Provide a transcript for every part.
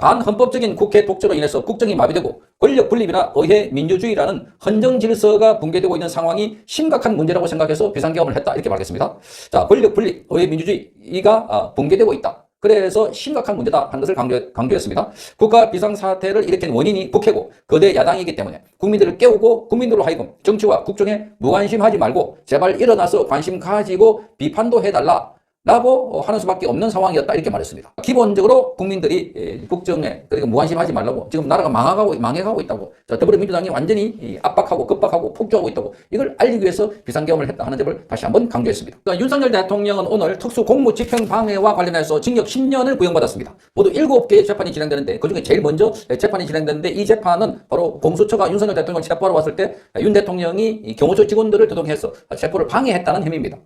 반헌법적인 국회 독재로 인해서 국정이 마비되고 권력 분립이나 의회 민주주의라는 헌정 질서가 붕괴되고 있는 상황이 심각한 문제라고 생각해서 비상경험을 했다. 이렇게 말하겠습니다. 자, 권력 분립, 의회 민주주의가 붕괴되고 있다. 그래서 심각한 문제다 하는 것을 강조했습니다. 국가 비상사태를 일으킨 원인이 국회고 거대 야당이기 때문에 국민들을 깨우고 국민들로 하여금 정치와 국정에 무관심하지 말고 제발 일어나서 관심 가지고 비판도 해달라 라고 하는 수밖에 없는 상황이었다 이렇게 말했습니다. 기본적으로 국민들이 국정에 무관심하지 말라고 지금 나라가 망해가고 있다고 더불어민주당이 완전히 압박하고 급박하고 폭주하고 있다고 이걸 알리기 위해서 비상경험을 했다 하는 점을 다시 한번 강조했습니다. 그러니까 윤석열 대통령은 오늘 특수공무집행방해와 관련해서 징역 10년을 구형받았습니다. 모두 7개의 재판이 진행되는데 그중에 제일 먼저 재판이 진행되는데 이 재판은 바로 공수처가 윤석열 대통령을 체포하러 왔을 때 윤 대통령이 경호처 직원들을 조동해서 체포를 방해했다는 혐의입니다.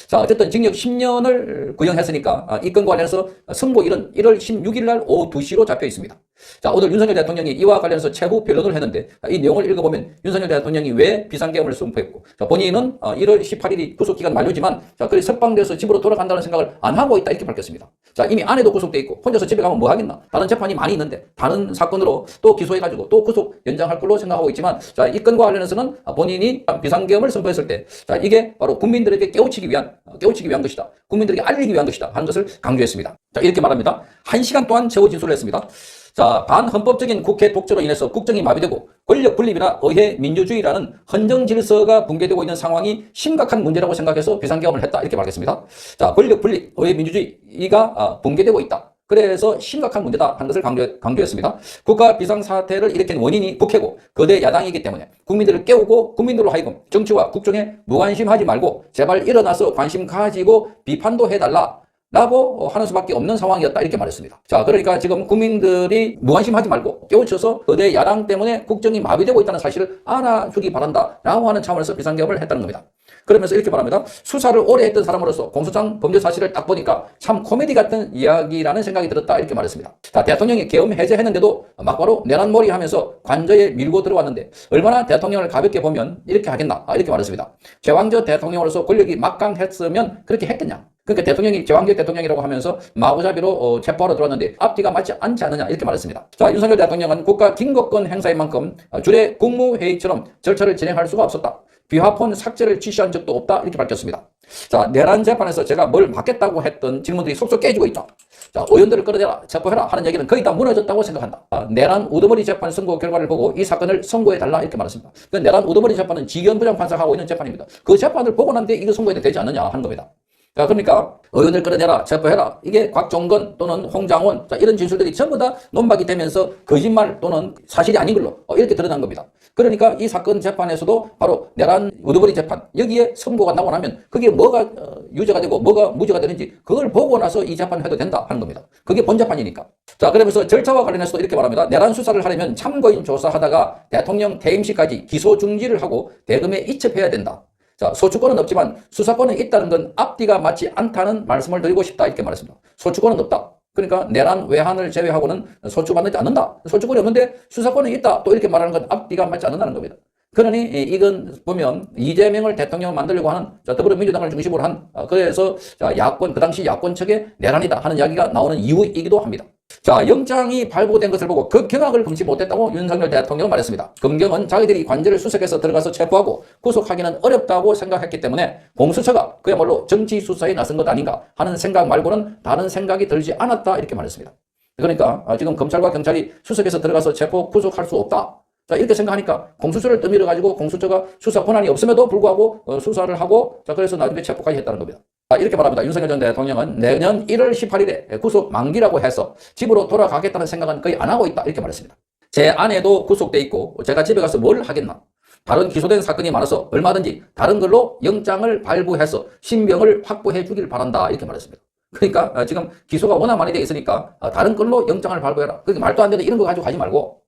자, 어쨌든 징역 10년을 구형했으니까 이 건과 관련해서 선고일은 1월 16일 날 오후 2시로 잡혀 있습니다. 자, 오늘 윤석열 대통령이 이와 관련해서 최후 변론을 했는데 이 내용을 읽어보면 윤석열 대통령이 왜 비상계엄을 선포했고 본인은 1월 18일이 구속기간 만료지만 그래 석방돼서 집으로 돌아간다는 생각을 안 하고 있다 이렇게 밝혔습니다. 자, 이미 아내도 구속돼 있고 혼자서 집에 가면 뭐 하겠나? 다른 재판이 많이 있는데 다른 사건으로 또 기소해가지고 또 구속 연장할 걸로 생각하고 있지만 자, 이 건과 관련해서는 본인이 비상계엄을 선포했을 때 자, 이게 바로 국민들에게 깨우치기 위한 것이다. 국민들에게 알리기 위한 것이다 하는 것을 강조했습니다. 자, 이렇게 말합니다. 1시간 동안 최후 진술을 했습니다. 자, 반헌법적인 국회 독재로 인해서 국정이 마비되고 권력 분립이나 의회 민주주의라는 헌정 질서가 붕괴되고 있는 상황이 심각한 문제라고 생각해서 비상경험을 했다 이렇게 말했습니다. 자, 권력 분립, 의회 민주주의가 붕괴되고 있다. 그래서 심각한 문제다 하는 것을 강조했습니다. 국가 비상사태를 일으킨 원인이 국회고 거대 야당이기 때문에 국민들을 깨우고 국민들로 하여금 정치와 국정에 무관심하지 말고 제발 일어나서 관심 가지고 비판도 해달라 라고 하는 수밖에 없는 상황이었다 이렇게 말했습니다. 자, 그러니까 지금 국민들이 무관심하지 말고 깨우쳐서 거대 야당 때문에 국정이 마비되고 있다는 사실을 알아주기 바란다 라고 하는 차원에서 비상경험을 했다는 겁니다. 그러면서 이렇게 말합니다. 수사를 오래 했던 사람으로서 공소장 범죄 사실을 딱 보니까 참 코미디 같은 이야기라는 생각이 들었다 이렇게 말했습니다. 자, 대통령이 계엄 해제했는데도 막바로 내란몰이 하면서 관저에 밀고 들어왔는데 얼마나 대통령을 가볍게 보면 이렇게 하겠나 이렇게 말했습니다. 제왕적 대통령으로서 권력이 막강했으면 그렇게 했겠냐. 그러니까 대통령이 제왕적 대통령이라고 하면서 마구잡이로 체포하러 들어왔는데 앞뒤가 맞지 않지 않느냐 이렇게 말했습니다. 자, 윤석열 대통령은 국가 긴급권 행사인 만큼 주례 국무회의처럼 절차를 진행할 수가 없었다. 비화폰 삭제를 지시한 적도 없다 이렇게 밝혔습니다. 자, 내란 재판에서 제가 뭘 맡겠다고 했던 질문들이 속속 깨지고 있다. 자, 의원들을 끌어내라, 체포해라 하는 얘기는 거의 다 무너졌다고 생각한다. 내란 우두머리 재판 선고 결과를 보고 이 사건을 선고해달라 이렇게 말했습니다. 그 내란 우두머리 재판은 지기현 부장판사가 하고 있는 재판입니다. 그 재판을 보고 난 뒤에 이거 선고해도 되지 않느냐 하는 겁니다. 자, 그러니까 의원을 끌어내라, 체포해라. 이게 곽종건 또는 홍장원 자, 이런 진술들이 전부 다 논박이 되면서 거짓말 또는 사실이 아닌 걸로 이렇게 드러난 겁니다. 그러니까 이 사건 재판에서도 바로 내란 우두머리 재판 여기에 선고가 나고 나면 그게 뭐가 유죄가 되고 뭐가 무죄가 되는지 그걸 보고 나서 이 재판을 해도 된다 하는 겁니다. 그게 본재판이니까. 자, 그러면서 절차와 관련해서도 이렇게 말합니다. 내란 수사를 하려면 참고인 조사하다가 대통령 퇴임시까지 기소 중지를 하고 대금에 이첩해야 된다. 자, 소추권은 없지만 수사권은 있다는 건 앞뒤가 맞지 않다는 말씀을 드리고 싶다 이렇게 말했습니다. 소추권은 없다. 그러니까 내란 외환을 제외하고는 소추받지 않는다. 소추권이 없는데 수사권이 있다. 또 이렇게 말하는 건 앞뒤가 맞지 않는다는 겁니다. 그러니 이건 보면 이재명을 대통령 만들려고 하는 더불어민주당을 중심으로 한 그래서 야권 그 당시 야권 측의 내란이다 하는 이야기가 나오는 이유이기도 합니다. 자, 영장이 발부된 것을 보고 그 경악을 금치 못했다고 윤석열 대통령은 말했습니다. 금경은 자기들이 관제를 수색해서 들어가서 체포하고 구속하기는 어렵다고 생각했기 때문에 공수처가 그야말로 정치 수사에 나선 것 아닌가 하는 생각 말고는 다른 생각이 들지 않았다 이렇게 말했습니다. 그러니까 지금 검찰과 경찰이 수색해서 들어가서 체포 구속할 수 없다. 자, 이렇게 생각하니까 공수처를 떠밀어 가지고 공수처가 수사 권한이 없음에도 불구하고 수사를 하고 자, 그래서 나중에 체포까지 했다는 겁니다. 이렇게 말합니다. 윤석열 전 대통령은 내년 1월 18일에 구속 만기라고 해서 집으로 돌아가겠다는 생각은 거의 안 하고 있다 이렇게 말했습니다. 제 아내도 구속돼 있고 제가 집에 가서 뭘 하겠나. 다른 기소된 사건이 많아서 얼마든지 다른 걸로 영장을 발부해서 신병을 확보해 주길 바란다 이렇게 말했습니다. 그러니까 지금 기소가 워낙 많이 돼 있으니까 다른 걸로 영장을 발부해라. 그게 말도 안 되는 이런 거 가지고 가지 말고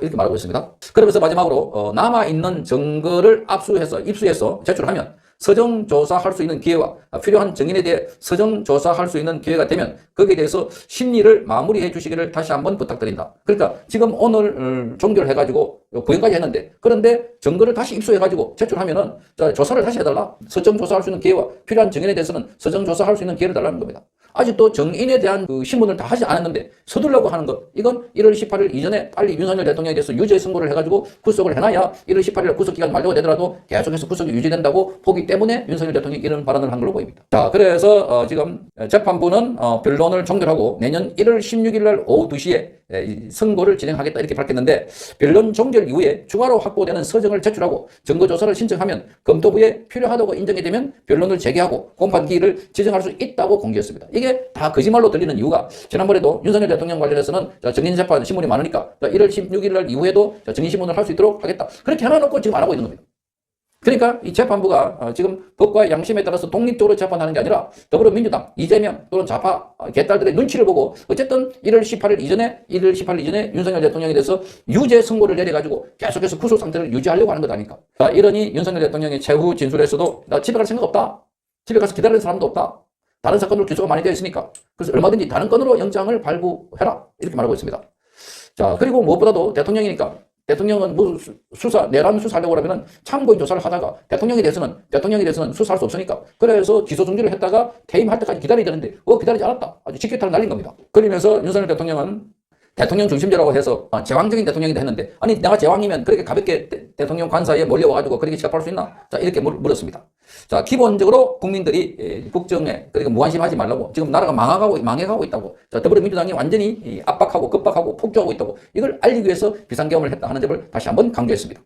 이렇게 말하고 있습니다. 그러면서 마지막으로 남아있는 증거를 입수해서 제출하면 서정조사할 수 있는 기회와 필요한 증인에 대해 서정조사할 수 있는 기회가 되면 거기에 대해서 심리를 마무리해 주시기를 다시 한번 부탁드린다. 그러니까 지금 오늘 종결해가지고 구형까지 했는데 그런데 증거를 다시 입수해가지고 제출하면은 조사를 다시 해달라. 서정조사할 수 있는 기회와 필요한 증인에 대해서는 서정조사할 수 있는 기회를 달라는 겁니다. 아직도 정인에 대한 그 신문을 다 하지 않았는데 서둘라고 하는 것, 이건 1월 18일 이전에 빨리 윤석열 대통령에 대해서 유죄 선고를 해가지고 구속을 해놔야 1월 18일 구속기간 만료가 되더라도 계속해서 구속이 유지된다고 보기 때문에 윤석열 대통령이 이런 발언을 한 걸로 보입니다. 자, 그래서 지금 재판부는 변론을 종결하고 내년 1월 16일 날 오후 2시에 선고를 진행하겠다 이렇게 밝혔는데, 변론 종결 이후에 추가로 확보되는 서정을 제출하고 증거조사를 신청하면 검토부에 필요하다고 인정이 되면 변론을 재개하고 공판기일을 지정할 수 있다고 공개했습니다. 이게 다 거짓말로 들리는 이유가, 지난번에도 윤석열 대통령 관련해서는 정인재판 신문이 많으니까 1월 16일 날 이후에도 정인신문을 할 수 있도록 하겠다, 그렇게 해놔놓고 지금 안 하고 있는 겁니다. 그러니까 이 재판부가 지금 법과 양심에 따라서 독립적으로 재판하는 게 아니라 더불어민주당, 이재명 또는 좌파 개딸들의 눈치를 보고 어쨌든 1월 18일 이전에 윤석열 대통령에 대해서 유죄 선고를 내려가지고 계속해서 구속 상태를 유지하려고 하는 것 아닙니까? 이러니 윤석열 대통령의 최후 진술에서도 나 집에 갈 생각 없다, 집에 가서 기다리는 사람도 없다, 다른 사건으로 기소가 많이 되어 있으니까 그래서 얼마든지 다른 건으로 영장을 발부해라 이렇게 말하고 있습니다. 자, 그리고 무엇보다도 대통령이니까, 대통령은 뭐 내란 수사하려고 하면 참고인 조사를 하다가 대통령에 대해서는 수사할 수 없으니까, 그래서 기소 중지를 했다가 퇴임할 때까지 기다려야 되는데 기다리지 않았다. 아주 직격탄을 날린 겁니다. 그러면서 윤석열 대통령은 대통령 중심제라고 해서 제왕적인 대통령이다 했는데, 아니 내가 제왕이면 그렇게 가볍게 대통령 관사에 몰려와가지고 그렇게 취급할 수 있나? 자, 이렇게 물었습니다. 자, 기본적으로 국민들이 국정에 그러니까 무관심하지 말라고, 지금 나라가 망해가고 있다고, 자, 더불어민주당이 완전히 압박하고 급박하고 폭주하고 있다고, 이걸 알리기 위해서 비상계엄을 했다 하는 점을 다시 한번 강조했습니다.